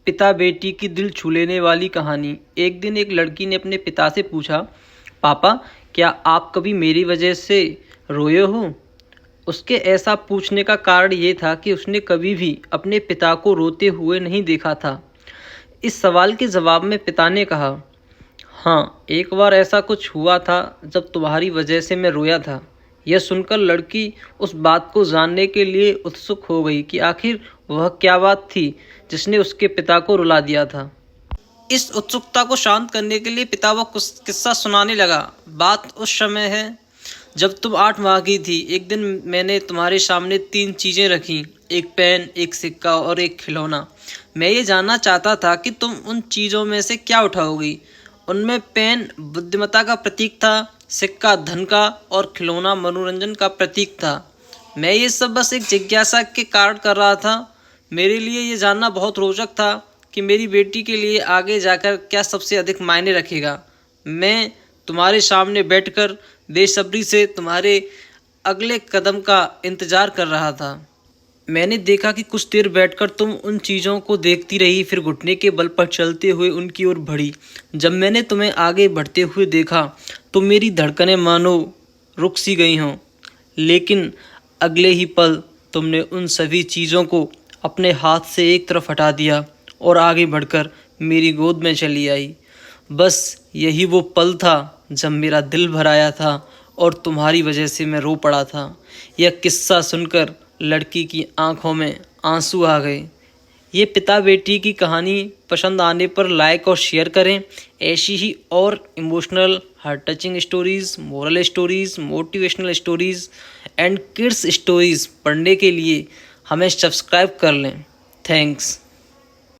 पिता बेटी की दिल छू लेने वाली कहानी। एक दिन एक लड़की ने अपने पिता से पूछा, पापा, क्या आप कभी मेरी वजह से रोए हो? उसके ऐसा पूछने का कारण ये था कि उसने कभी भी अपने पिता को रोते हुए नहीं देखा था। इस सवाल के जवाब में पिता ने कहा, हाँ, एक बार ऐसा कुछ हुआ था जब तुम्हारी वजह से मैं रोया था। यह सुनकर लड़की उस बात को जानने के लिए उत्सुक हो गई कि आखिर वह क्या बात थी जिसने उसके पिता को रुला दिया था। इस उत्सुकता को शांत करने के लिए पिता वह कुछ किस्सा सुनाने लगा। बात उस समय है जब तुम 8 माह की थी। एक दिन मैंने तुम्हारे सामने 3 चीज़ें रखी, एक पेन, एक सिक्का और एक खिलौना। मैं ये जानना चाहता था कि तुम उन चीज़ों में से क्या उठाओगी। उनमें पेन बुद्धिमत्ता का प्रतीक था, सिक्का धन का और खिलौना मनोरंजन का प्रतीक था। मैं ये सब बस एक जिज्ञासा के कारण कर रहा था। मेरे लिए ये जानना बहुत रोचक था कि मेरी बेटी के लिए आगे जाकर क्या सबसे अधिक मायने रखेगा। मैं तुम्हारे सामने बैठकर बेसब्री से तुम्हारे अगले कदम का इंतज़ार कर रहा था। मैंने देखा कि कुछ देर बैठकर तुम उन चीज़ों को देखती रही, फिर घुटने के बल पर चलते हुए उनकी ओर बढ़ी। जब मैंने तुम्हें आगे बढ़ते हुए देखा तो मेरी धड़कनें मानो रुक सी गई हों, लेकिन अगले ही पल तुमने उन सभी चीज़ों को अपने हाथ से एक तरफ हटा दिया और आगे बढ़कर मेरी गोद में चली आई। बस यही वो पल था जब मेरा दिल भर आया था और तुम्हारी वजह से मैं रो पड़ा था। यह किस्सा सुनकर लड़की की आंखों में आंसू आ गए। ये पिता बेटी की कहानी पसंद आने पर लाइक और शेयर करें। ऐसी ही और emotional, heart touching stories, moral stories, motivational stories and kids stories पढ़ने के लिए हमें सब्सक्राइब कर लें। थैंक्स।